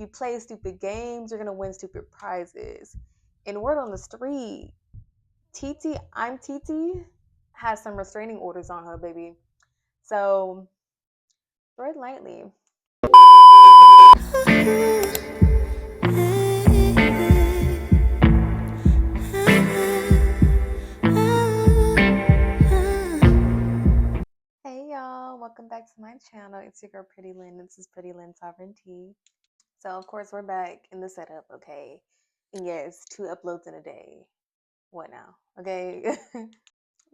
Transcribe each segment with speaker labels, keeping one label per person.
Speaker 1: you play stupid games, you're gonna win stupid prizes. And word on the street, TT, I'm TT, has some restraining orders on her, baby. So tread lightly. Hey y'all, welcome back to my channel. It's your girl Pretty Lynn. This is Pretty Lynn Sovereignty. So of course we're back in the setup, okay? And yes, 2 uploads in a day. What now? Okay.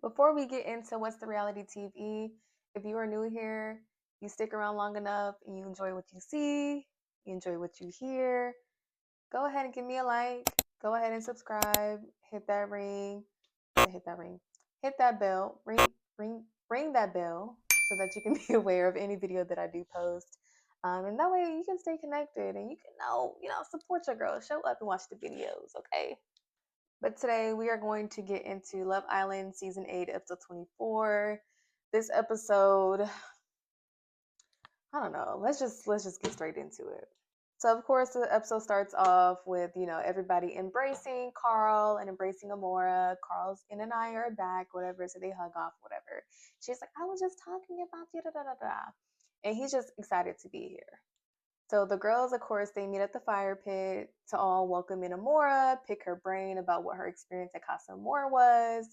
Speaker 1: Before we get into what's the reality TV, if you are new here, you stick around long enough and you enjoy what you see, you enjoy what you hear, go ahead and give me a like. Go ahead and subscribe. Hit that ring. Hit that ring. Hit that bell. Ring that bell so that you can be aware of any video that I do post. And that way you can stay connected and you can support your girl. Show up and watch the videos, okay? But today we are going to get into Love Island season 8, episode 24. This episode, I don't know. Let's just get straight into it. So of course the episode starts off with, everybody embracing Carl and embracing Amora. Carl's and Aniya are back, whatever, so they hug off, whatever. She's like, I was just talking about you, da da da da. And he's just excited to be here. So the girls, of course, they meet at the fire pit to all welcome in Amora, pick her brain about what her experience at Casa Amora was.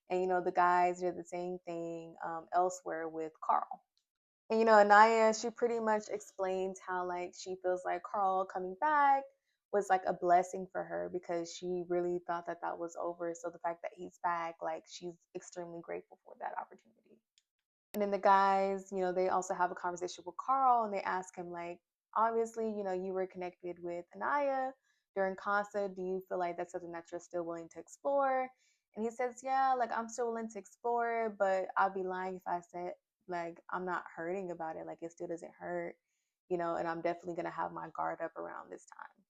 Speaker 1: And, the guys did the same thing elsewhere with Carl. And Aniya, she pretty much explains how like she feels like Carl coming back was like a blessing for her because she really thought that that was over. So the fact that he's back, like she's extremely grateful for that opportunity. And then the guys, they also have a conversation with Carl and they ask him like, obviously, you were connected with Aniya during Casa. Do you feel like that's something that you're still willing to explore? And he says, yeah, like I'm still willing to explore, but I'd be lying if I said like I'm not hurting about it. Like it still doesn't hurt, and I'm definitely gonna have my guard up around this time.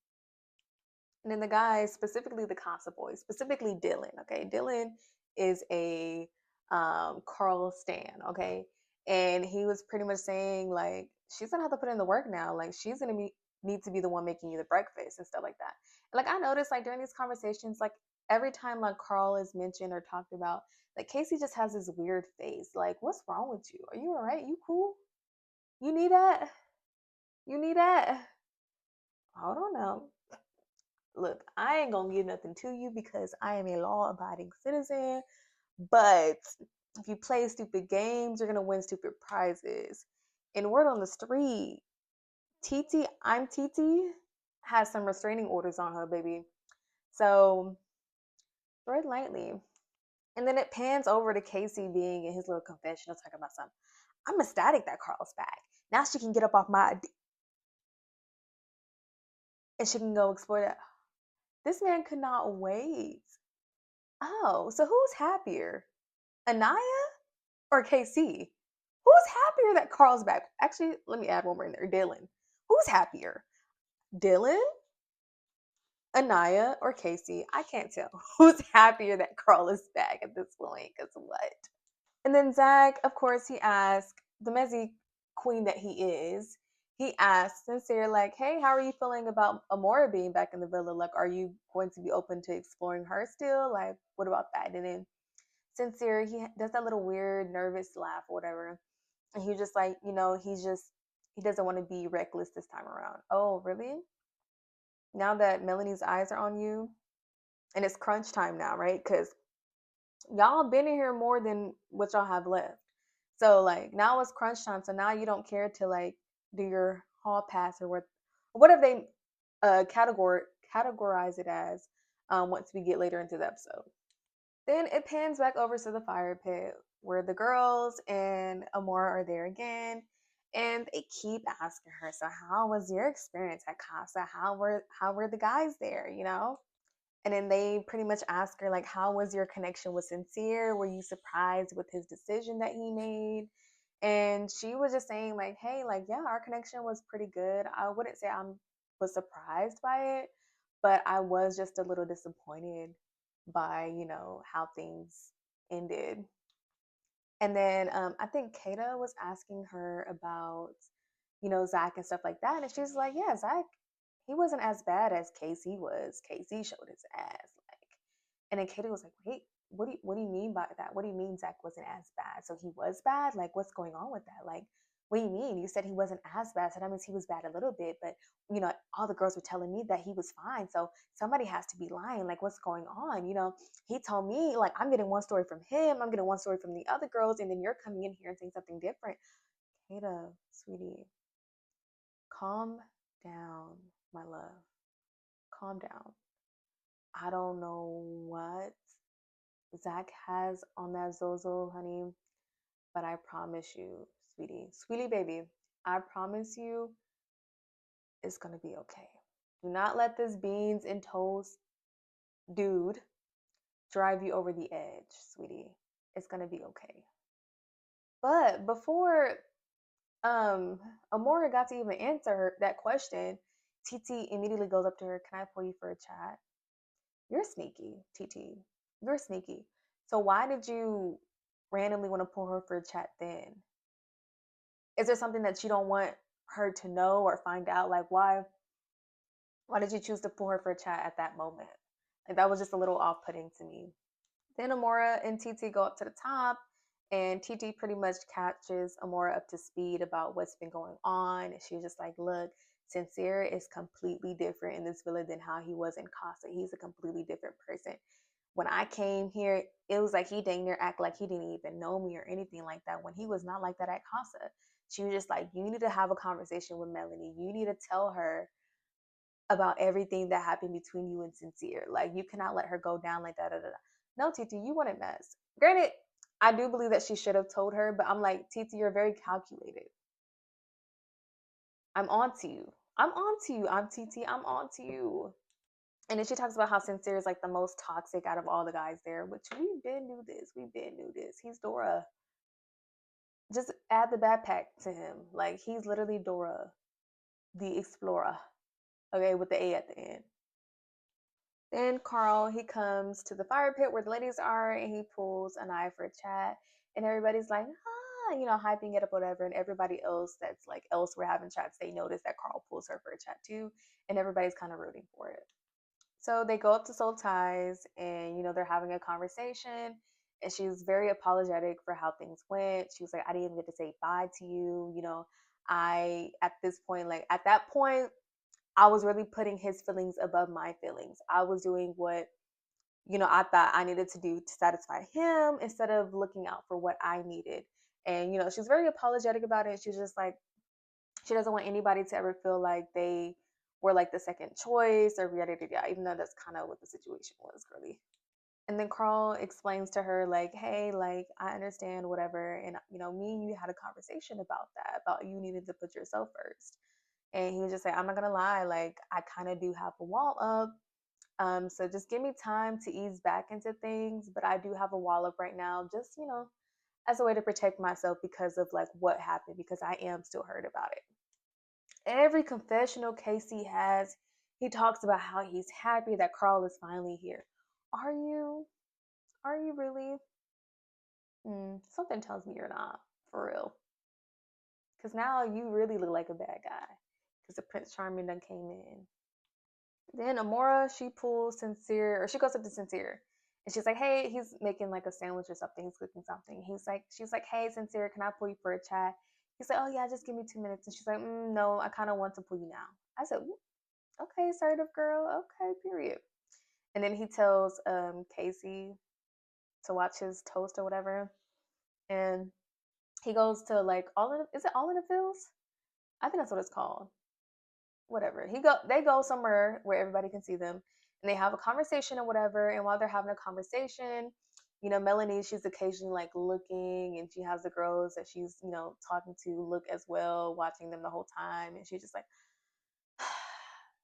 Speaker 1: And then the guys, specifically the Casa boys, specifically Dylan, okay? Dylan is a Carl stan, okay? And he was pretty much saying like she's gonna have to put in the work now. Like she's gonna need to be the one making you the breakfast and stuff like that. And like I noticed like during these conversations, like every time like Carl is mentioned or talked about, like Casey just has this weird face. Like, what's wrong with you? Are you all right? You cool? You need that? You need that? Hold on now. Look, I ain't gonna give nothing to you because I am a law-abiding citizen. But if you play stupid games, you're gonna win stupid prizes. And word on the street, I'm TT, has some restraining orders on her, baby. So tread lightly. And then it pans over to Casey being in his little confessional talking about something. I'm ecstatic that Carl's back. Now she can get up off my and she can go explore that. This man could not wait. Oh, so who's happier? Aniya or KC? Who's happier that Carl's back? Actually, let me add one more in there. Dylan. Who's happier? Dylan, Aniya, or Casey? I can't tell. Who's happier that Carl is back at this point? Because what? And then Zach, of course, he asked the messy queen that he is. He asked Sincere, like, hey, how are you feeling about Amora being back in the villa? Like, are you going to be open to exploring her still? Like, what about that? And then Sincere, he does that little weird, nervous laugh or whatever. And he's just like, he doesn't want to be reckless this time around. Oh, really? Now that Melanie's eyes are on you, and it's crunch time now, right? Because y'all been in here more than what y'all have left. So like now it's crunch time. So now you don't care to like do your hall pass or what have they categorize it as once we get later into the episode. Then it pans back over to the fire pit where the girls and Amora are there again. And they keep asking her, so how was your experience at Casa? How were the guys there, And then they pretty much ask her, like, how was your connection with Sincere? Were you surprised with his decision that he made? And she was just saying, like, hey, like, yeah, our connection was pretty good. I wouldn't say I was surprised by it, but I was just a little disappointed by, how things ended. And then I think Kata was asking her about, Zach and stuff like that. And she's like, yeah, Zach, he wasn't as bad as Casey was. Casey showed his ass, like, and then Katie was like, wait, what do you mean by that? What do you mean Zach wasn't as bad? So he was bad? Like, what's going on with that? Like, what do you mean? You said he wasn't as bad, so that means he was bad a little bit, but all the girls were telling me that he was fine. So somebody has to be lying. Like, what's going on? He told me, like, I'm getting one story from him, I'm getting one story from the other girls, and then you're coming in here and saying something different. Kata, sweetie, calm down, my love. Calm down. I don't know what Zach has on that Xoxo, honey, but I promise you, sweetie baby, I promise you it's gonna be okay. Do not let this beans and toast dude drive you over the edge, sweetie. It's gonna be okay. But before Amora got to even answer that question, TT immediately goes up to her, can I pull you for a chat? You're sneaky, TT. You're sneaky. So why did you randomly want to pull her for a chat then? Is there something that you don't want her to know or find out? Like, why did you choose to pull her for a chat at that moment? Like, that was just a little off-putting to me. Then Amora and TT go up to the top, and TT pretty much catches Amora up to speed about what's been going on. And she's just like, look, Sincere is completely different in this villa than how he was in Casa. He's a completely different person. When I came here, it was like he dang near act like he didn't even know me or anything like that, when he was not like that at Casa. She was just like, you need to have a conversation with Melanie. You need to tell her about everything that happened between you and Sincere. Like, you cannot let her go down like that. Da, da, da. No, TT, you wouldn't mess. Granted, I do believe that she should have told her, but I'm like, TT, you're very calculated. I'm on to you. I'm on to you. I'm TT. I'm on to you. And then she talks about how Sincere is like the most toxic out of all the guys there, which we've been knew this. We've been knew this. He's Dora. Just add the backpack to him. Like, he's literally Dora, the explorer. Okay, with the A at the end. Then Carl, he comes to the fire pit where the ladies are, and he pulls Aniya for a chat. And everybody's like, hyping it up, whatever. And everybody else that's like elsewhere having chats, they notice that Carl pulls her for a chat too. And everybody's kind of rooting for it. So they go up to Soul Ties, and they're having a conversation. And she's very apologetic for how things went. She was like, I didn't even get to say bye to you. At this point, like at that point, I was really putting his feelings above my feelings. I was doing what, I thought I needed to do to satisfy him instead of looking out for what I needed. And, she's very apologetic about it. She's just like, she doesn't want anybody to ever feel like they were like the second choice or yada yada yada, even though that's kind of what the situation was, really. And then Carl explains to her, like, hey, like, I understand, whatever. And, me and you had a conversation about that, about you needing to put yourself first. And he was just like, I'm not gonna lie, like, I kind of do have a wall up. So just give me time to ease back into things. But I do have a wall up right now, just, as a way to protect myself because of like what happened, because I am still hurt about it. Every confessional Casey has, he talks about how he's happy that Carl is finally here. Are you? Are you really? Something tells me you're not, for real. Because now you really look like a bad guy. Because the Prince Charming done came in. Then Amora, she pulls Sincere, or she goes up to Sincere, and she's like, hey, he's making like a sandwich or something. He's cooking something. She's like, hey, Sincere, can I pull you for a chat? He's like, oh yeah, just give me 2 minutes. And she's like, no, I kind of want to pull you now. I said, okay, assertive girl. Okay, period. And then he tells Casey to watch his toast or whatever. And he goes to like is it All in the Fields? I think that's what it's called. Whatever. They go somewhere where everybody can see them, and they have a conversation or whatever. And while they're having a conversation, Melanie, she's occasionally like looking, and she has the girls that she's, talking to look as well, watching them the whole time. And she's just like,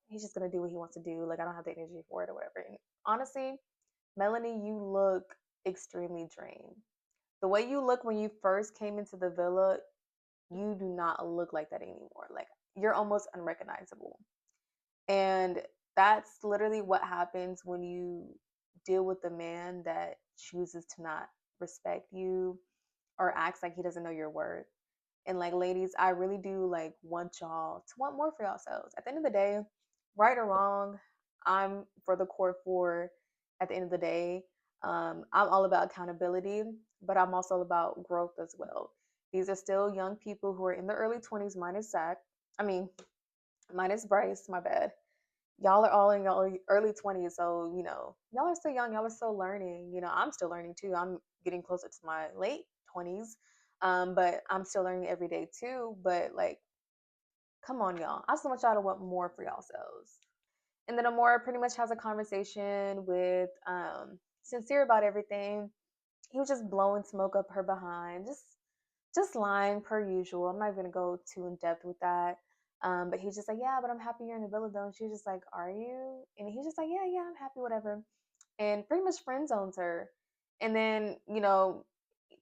Speaker 1: he's just gonna do what he wants to do. Like, I don't have the energy for it or whatever. And honestly, Melanie, you look extremely drained. The way you look when you first came into the villa, you do not look like that anymore. Like, you're almost unrecognizable. And that's literally what happens when you deal with a man that chooses to not respect you or acts like he doesn't know your worth. And like, ladies, I really do like want y'all to want more for yourselves. At the end of the day, right or wrong, I'm for the core four at the end of the day. I'm all about accountability, but I'm also about growth as well. These are still young people who are in their early 20s, minus Zach. I mean, minus Bryce, my bad. Y'all are all in your early 20s, so, y'all are still young. Y'all are still learning. I'm still learning too. I'm getting closer to my late 20s, but I'm still learning every day too. But, like, come on, y'all. I still want y'all to want more for yourselves. And then Amora pretty much has a conversation with Sincere about everything. He was just blowing smoke up her behind, just lying per usual. I'm not gonna go too in depth with that. But he's just like, yeah, but I'm happy you're in the villa though. And she's just like, are you? And he's just like, yeah, yeah, I'm happy, whatever. And pretty much friend zones her. And then,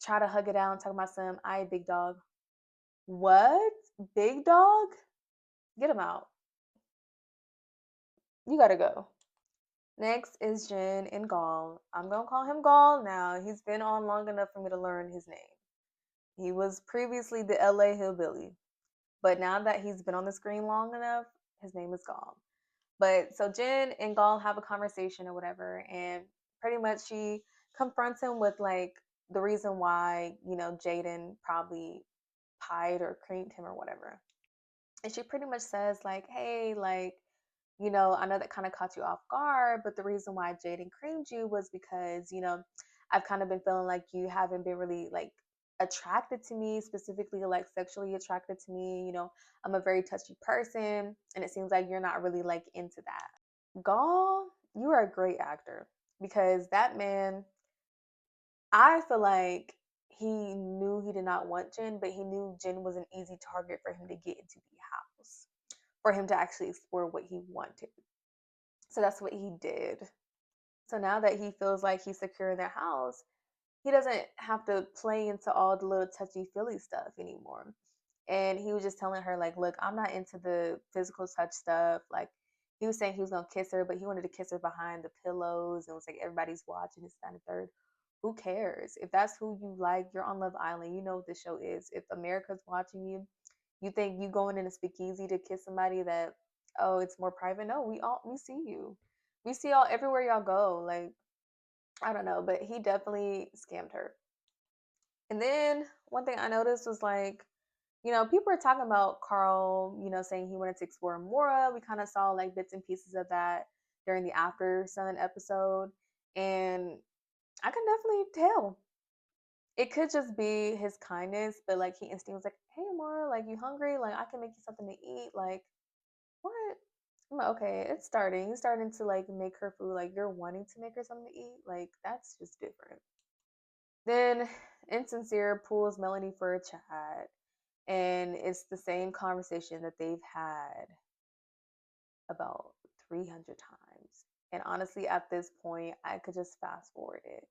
Speaker 1: try to hug it out and talk about some, I big dog. What? Big dog? Get him out. You gotta go. Next is Jen and Gall. I'm gonna call him Gall now. He's been on long enough for me to learn his name. He was previously the LA Hillbilly, but now that he's been on the screen long enough, his name is Gall. But so Jen and Gall have a conversation or whatever, and pretty much she confronts him with like the reason why, Jaden probably pied or creamed him or whatever. And she pretty much says, like, hey, like, I know that kind of caught you off guard, but the reason why Jaden creamed you was because, I've kind of been feeling like you haven't been really like attracted to me, specifically like sexually attracted to me. I'm a very touchy person, and it seems like you're not really like into that. Gall, you are a great actor because that man, I feel like he knew he did not want Jen, but he knew Jen was an easy target for him to get into the house, for him to actually explore what he wanted. So that's what he did. So now that he feels like he's secure in their house, he doesn't have to play into all the little touchy feely stuff anymore. And he was just telling her, like, look, I'm not into the physical touch stuff. Like, he was saying he was gonna kiss her, but he wanted to kiss her behind the pillows. And it was like everybody's watching this, that, and the third. Who cares? If that's who you like, you're on Love Island. You know what the show is. If America's watching you, you think you going in a speakeasy to kiss somebody that, oh, it's more private? No, we see you. We see y'all everywhere y'all go. Like, I don't know, but he definitely scammed her. And then one thing I noticed was like, people are talking about Carl, saying he wanted to explore Mora. We kind of saw like bits and pieces of that during the After Sun episode. And I can definitely tell. It could just be his kindness, but like he instantly was like, hey, Mora, like, you hungry? Like, I can make you something to eat. Like, what? I'm like, okay, it's starting. He's starting to like make her food. Like, you're wanting to make her something to eat. Like, that's just different. Then Insincere pulls Melanie for a chat, and it's the same conversation that they've had about 300 times. And honestly, at this point, I could just fast forward it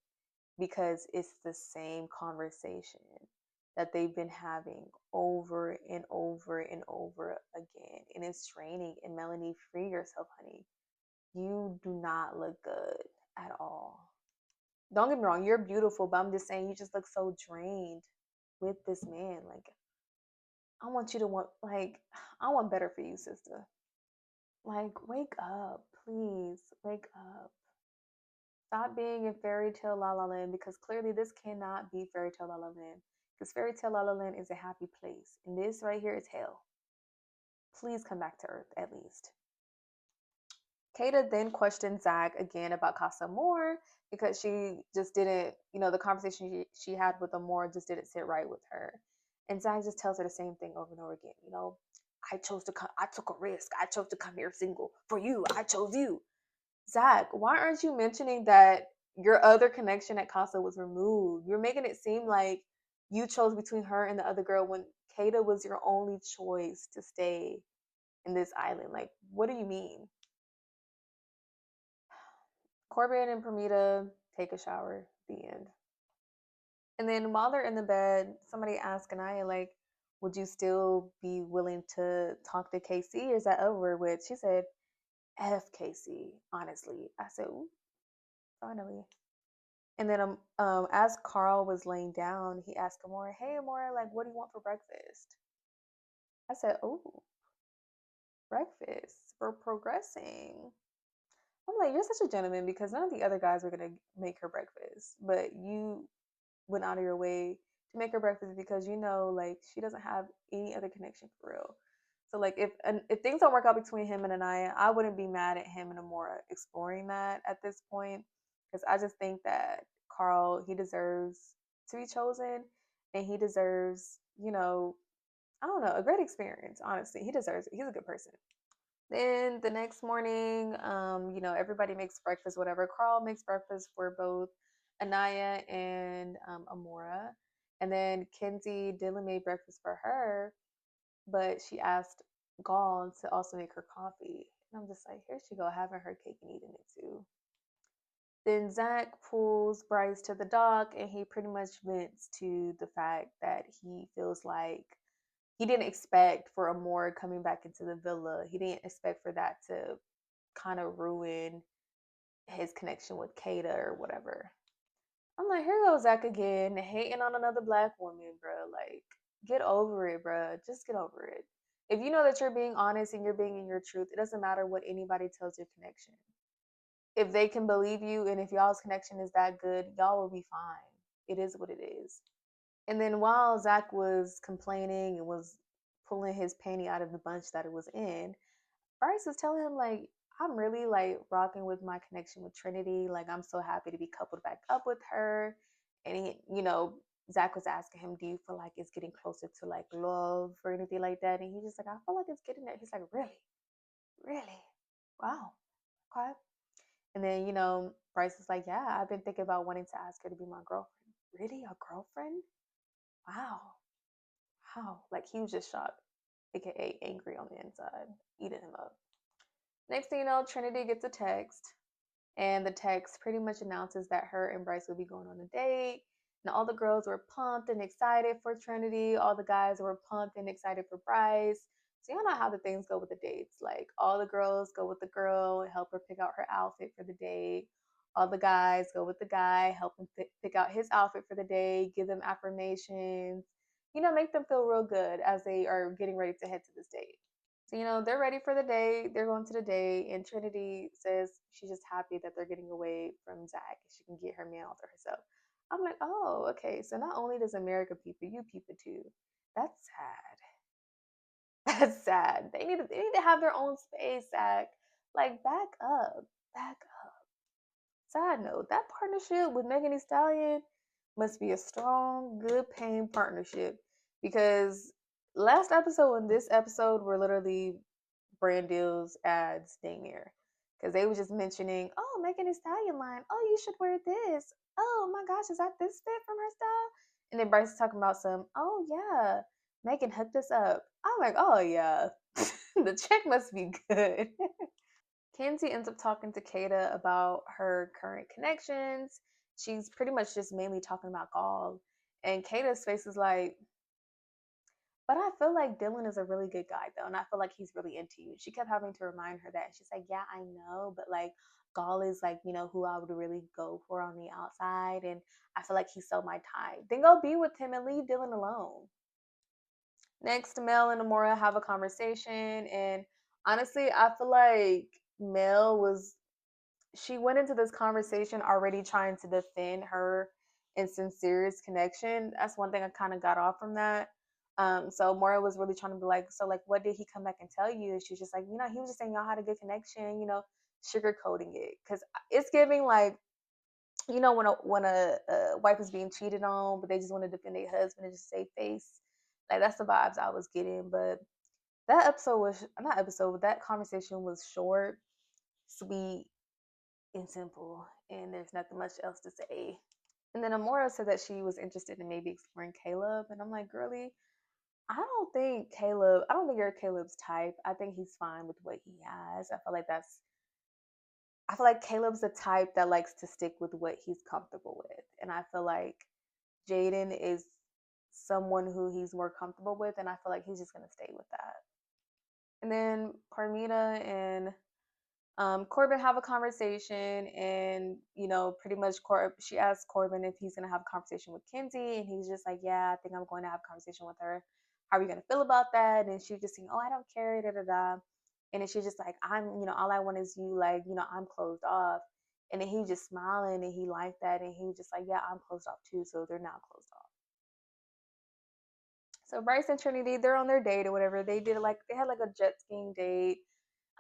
Speaker 1: because it's the same conversation that they've been having over and over and over again. And it's draining. And Melanie, free yourself, honey. You do not look good at all. Don't get me wrong, you're beautiful, but I'm just saying you just look so drained with this man. Like, I want you to want, like, I want better for you, sister. Like, wake up, please, wake up. Stop being in fairy tale La La Land because clearly this cannot be fairy tale La La Land. Because fairy tale La La Land is a happy place, and this right here is hell. Please come back to Earth at least. Kata then questioned Zach again about Casa Moore because she just didn't, the conversation she had with Amore just didn't sit right with her. And Zach just tells her the same thing over and over again. I chose to come, I took a risk. I chose to come here single. For you, I chose you. Zach, why aren't you mentioning that your other connection at Casa was removed? You're making it seem like you chose between her and the other girl when Kata was your only choice to stay in this island. Like, what do you mean? Corbin and Permita take a shower. The end. And then while they're in the bed, somebody asked Aniya, like, would you still be willing to talk to KC? Or is that over with? She said, F KC, honestly. I said, ooh, finally. And then as Carl was laying down, he asked Amora, hey, Amora, like, what do you want for breakfast? I said, oh. breakfast. We're progressing. I'm like, you're such a gentleman because none of the other guys were gonna make her breakfast, but you went out of your way to make her breakfast because you know, like, she doesn't have any other connection for real. So like, if things don't work out between him and Anaya, I wouldn't be mad at him and Amora exploring that at this point because I just think that Carl, he deserves to be chosen, and he deserves, I don't know, a great experience. Honestly, he deserves it. He's a good person. Then the next morning, everybody makes breakfast, whatever. Carl makes breakfast for both Anaya and Amora. And then Kenzie, Dylan made breakfast for her, but she asked Gall to also make her coffee. And I'm just like, here she go, having her cake and eating it too. Then Zach pulls Bryce to the dock and he pretty much vents to the fact that he feels like he didn't expect for Amora coming back into the villa. He didn't expect for that to kind of ruin his connection with Kata or whatever. I'm like, here goes Zach again, hating on another black woman, bro. Like, get over it, bro. Just get over it. If you know that you're being honest and you're being in your truth, it doesn't matter what anybody tells your connection. If they can believe you and if y'all's connection is that good, y'all will be fine. It is what it is. And then while Zach was complaining and was pulling his panty out of the bunch that it was in, Bryce was telling him like, I'm really like rocking with my connection with Trinity. Like I'm so happy to be coupled back up with her. And Zach was asking him, do you feel like it's getting closer to like love or anything like that? And he's just like, I feel like it's getting there. He's like, really? Really? Wow. Okay. And then, Bryce is like, yeah, I've been thinking about wanting to ask her to be my girlfriend. Really? A girlfriend? Wow. Wow. Like he was just shocked, aka angry on the inside, eating him up. Next thing you know, Trinity gets a text, and the text pretty much announces that her and Bryce will be going on a date. And all the girls were pumped and excited for Trinity. All the guys were pumped and excited for Bryce. So y'all know how the things go with the dates. Like all the girls go with the girl and help her pick out her outfit for the date. All the guys go with the guy, help him pick out his outfit for the day, give them affirmations, make them feel real good as they are getting ready to head to this date. So, they're ready for the day. They're going to the day, and Trinity says she's just happy that they're getting away from Zach and she can get her man all to herself. I'm like, oh, okay. So not only does America peep it, you peep it too. That's sad. That's sad. They need to have their own space, Zach. Like, back up. Back up. Side note, that partnership with Megan Thee Stallion must be a strong, good paying partnership because last episode and this episode were literally brand deals, ads, dang near. Because they were just mentioning, oh, Megan Thee Stallion line. Oh, you should wear this. Oh my gosh, is that this fit from her style? And then Bryce is talking about some, oh yeah, Megan hooked us up. I'm like, oh yeah, the check must be good. Kenzie ends up talking to Kata about her current connections. She's pretty much just mainly talking about Gall. And Kata's face is like, but I feel like Dylan is a really good guy though, and I feel like he's really into you. She kept having to remind her that. And she's like, yeah, I know, but like Gall is like, who I would really go for on the outside, and I feel like he's so my type. Then go be with him and leave Dylan alone. Next, Mel and Amora have a conversation, and honestly, I feel like Mel was she went into this conversation already trying to defend her and Sincere's connection. That's one thing I kind of got off from that. So Mora was really trying to be like, so like, what did he come back and tell you? And she's just like, he was just saying y'all had a good connection, sugarcoating it because it's giving like, when a wife is being cheated on, but they just want to defend their husband and just save face. Like that's the vibes I was getting. But that episode was not episode, but that conversation was short, sweet, and simple, and there's nothing much else to say. And then Amora said that she was interested in maybe exploring Caleb, and I'm like, girly, I don't think you're Caleb's type. I think he's fine with what he has. I feel like Caleb's the type that likes to stick with what he's comfortable with, and I feel like Jaden is someone who he's more comfortable with, and I feel like he's just gonna stay with that. And then Carmina and Corbin have a conversation, and pretty much she asks Corbin if he's gonna have a conversation with Kenzie, and he's just like, yeah, I think I'm going to have a conversation with her. How are you gonna feel about that? And she's just saying, oh, I don't care, da da da. And then she's just like, I'm, all I want is you, like, I'm closed off. And then he just smiling and he liked that. And he was just like, yeah, I'm closed off too. So they're now closed off. So Bryce and Trinity, they're on their date or whatever. They had like a jet skiing date,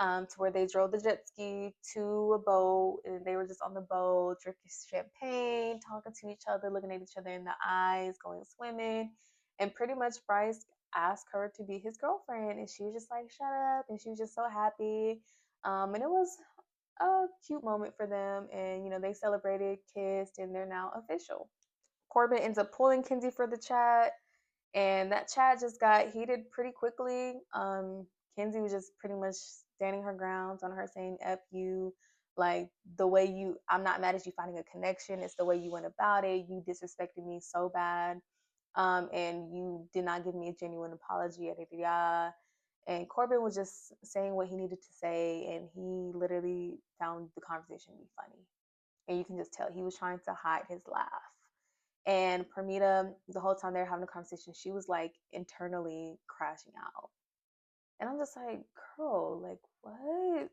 Speaker 1: to where they drove the jet ski to a boat and they were just on the boat, drinking champagne, talking to each other, looking at each other in the eyes, going swimming. And pretty much Bryce asked her to be his girlfriend and she was just like, shut up. And she was just so happy. And it was a cute moment for them. And, they celebrated, kissed, and they're now official. Corbin ends up pulling Kenzie for the chat, and that chat just got heated pretty quickly. Kenzie was just pretty much standing her grounds on her saying F you, like the way I'm not mad at you finding a connection, it's the way you went about it. You disrespected me so bad. And you did not give me a genuine apology. And Corbin was just saying what he needed to say, and he literally found the conversation to be funny. And you can just tell he was trying to hide his laugh. And Permita, the whole time they were having a conversation, she was like internally crashing out. And I'm just like, girl, like, what?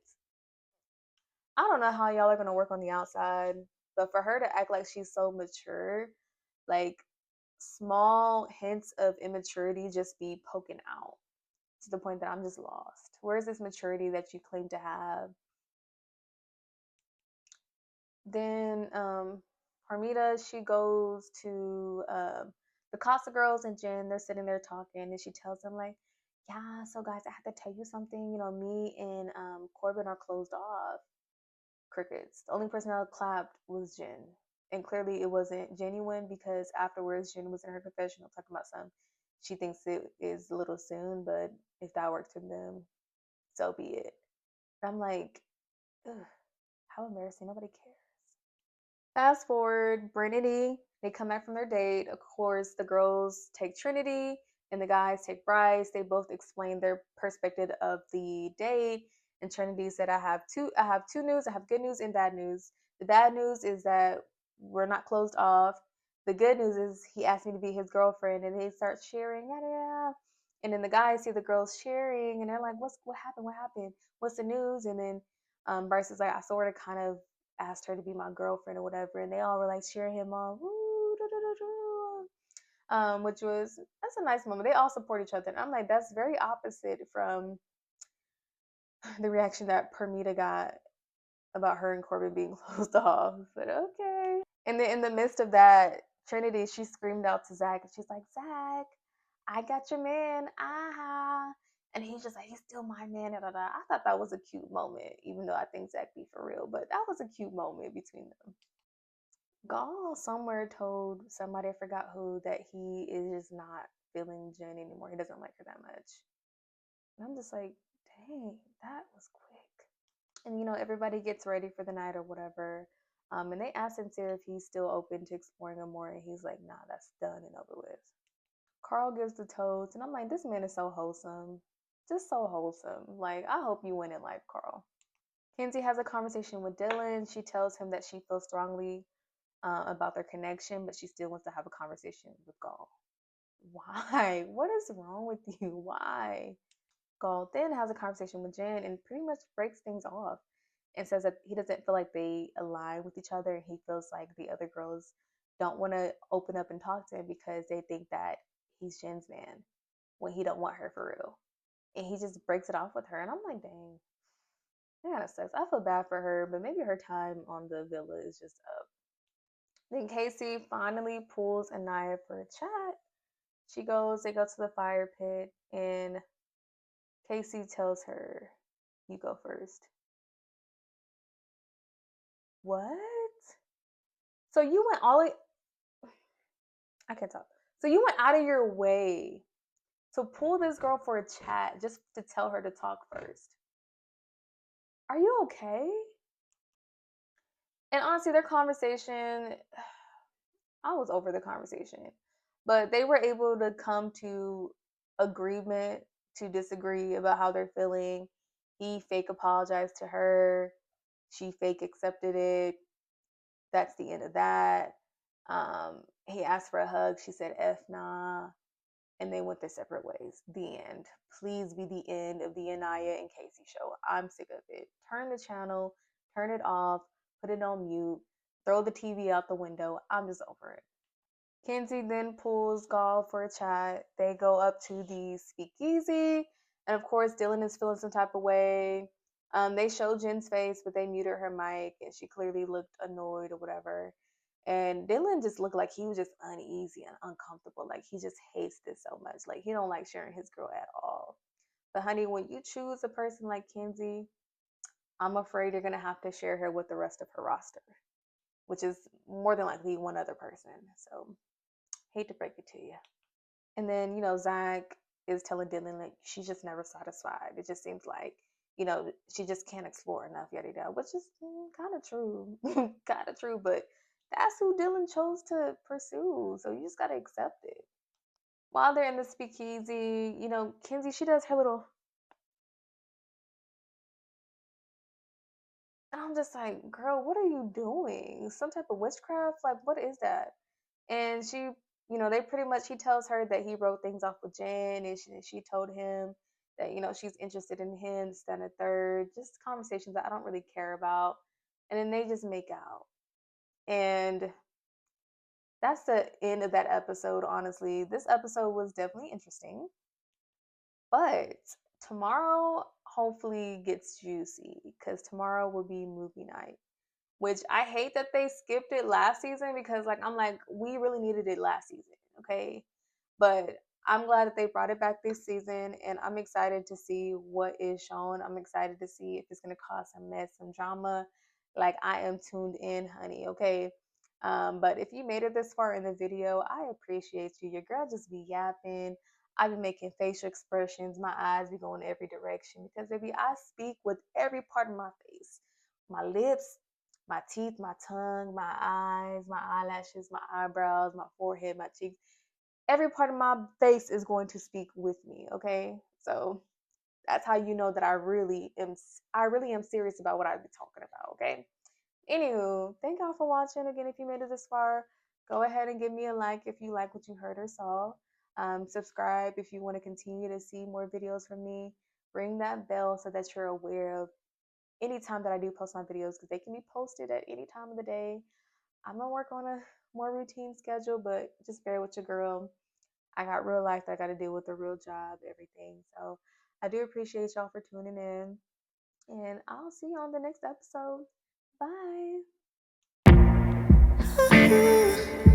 Speaker 1: I don't know how y'all are going to work on the outside, but for her to act like she's so mature, like, small hints of immaturity just be poking out to the point that I'm just lost. Where's this maturity that you claim to have? Then Parmita, she goes to the Casa girls and Jen. They're sitting there talking, and she tells them like, "Yeah, so guys, I have to tell you something. Me and Corbin are closed off." Crickets. The only person that clapped was Jen, and clearly it wasn't genuine because afterwards Jen was in her confessional talking about some. She thinks it is a little soon, but if that works for them, so be it. I'm like, ugh, how embarrassing. Nobody cares. Fast forward, Trinity, they come back from their date. Of course, the girls take Trinity and the guys take Bryce. They both explain their perspective of the date. And Trinity said, I have two news. I have good news and bad news. The bad news is that we're not closed off. The good news is he asked me to be his girlfriend, and they start cheering, yada yada. And then the guys see the girls cheering, and they're like, what happened? What happened? What's the news? And then Bryce is like, I sort of kind of asked her to be my girlfriend or whatever, and they all were like cheering him on, woo, da, da, da, da. That's a nice moment. They all support each other, and I'm like, that's very opposite from the reaction that Permita got about her and Corbin being closed off. But okay. And then in the midst of that, Trinity, she screamed out to Zach, and she's like, Zach, I got your man, aha. And he's just like, he's still my man. Da, da, da. I thought that was a cute moment, even though I think Zach be for real. But that was a cute moment between them. Gall somewhere told somebody, I forgot who, that he is just not feeling Jen anymore. He doesn't like her that much. And I'm just like, dang, that was quick. And everybody gets ready for the night or whatever. And they asked Sincere if he's still open to exploring them more, and he's like, nah, that's done and over with. Carl gives the toast, and I'm like, this man is so wholesome. Just so wholesome. Like, I hope you win in life, Carl. Kenzie has a conversation with Dylan. She tells him that she feels strongly about their connection, but she still wants to have a conversation with Gall. Why? What is wrong with you? Why? Gall then has a conversation with Jen and pretty much breaks things off and says that he doesn't feel like they align with each other, and he feels like the other girls don't want to open up and talk to him because they think that he's Jen's man when he don't want her for real. And he just breaks it off with her, and I'm like, dang, that kind of sucks. I feel bad for her, but maybe her time on the villa is just up. Then Casey finally pulls Aniya for a chat. They go to the fire pit, and Casey tells her, you go first. What? So you went I can't talk. So you went out of your way to pull this girl for a chat just to tell her to talk first. Are you okay? And honestly, their conversation, I was over the conversation. But they were able to come to agreement to disagree about how they're feeling. He fake apologized to her. She fake accepted it. That's the end of that. He asked for a hug. She said, F nah. and they went their separate ways. The end. Please be the end of the Aniya and Casey show. I'm sick of it. Turn the channel, turn it off, put it on mute, throw the TV out the window. I'm just over it. Kenzie then pulls Gaul for a chat. They go up to the speakeasy, and of course, Dylan is feeling some type of way. They show Jen's face, but they muted her mic, and she clearly looked annoyed or whatever. And Dylan just looked like he was just uneasy and uncomfortable. Like he just hates this so much. Like he don't like sharing his girl at all. But honey, when you choose a person like Kenzie, I'm afraid you're gonna have to share her with the rest of her roster, which is more than likely one other person. So hate to break it to you. And then, Zach is telling Dylan like she's just never satisfied. It just seems like, she just can't explore enough, yada yada, which is kind of true. Kind of true, but that's who Dylan chose to pursue. So you just gotta accept it. While they're in the speakeasy, Kenzie, she does her little, and I'm just like, girl, what are you doing? Some type of witchcraft? Like, what is that? And she, they pretty much, he tells her that he wrote things off with Jen, and she told him that, she's interested in him, this, that, and the third, just conversations that I don't really care about. And then they just make out. And that's the end of that episode, honestly. This episode was definitely interesting. But tomorrow hopefully gets juicy because tomorrow will be movie night, which I hate that they skipped it last season because I'm like, we really needed it last season, okay? But I'm glad that they brought it back this season, and I'm excited to see what is shown. I'm excited to see if it's gonna cause some mess, some drama. Like I am tuned in, honey, okay? But if you made it this far in the video, I appreciate you. Your girl just be yapping. I be making facial expressions. My eyes be going every direction because baby, I speak with every part of my face, my lips, my teeth, my tongue, my eyes, my eyelashes, my eyebrows, my forehead, my cheeks. Every part of my face is going to speak with me, okay? So that's how you know that I really am serious about what I be talking about, okay? Anywho, thank y'all for watching. Again, if you made it this far, go ahead and give me a like if you like what you heard or saw. Subscribe if you want to continue to see more videos from me. Ring that bell so that you're aware of any time that I do post my videos because they can be posted at any time of the day. I'm gonna work on a more routine schedule, but just bear with your girl. I got real life that I got to deal with, a real job, everything. So I do appreciate y'all for tuning in, and I'll see you on the next episode. Bye.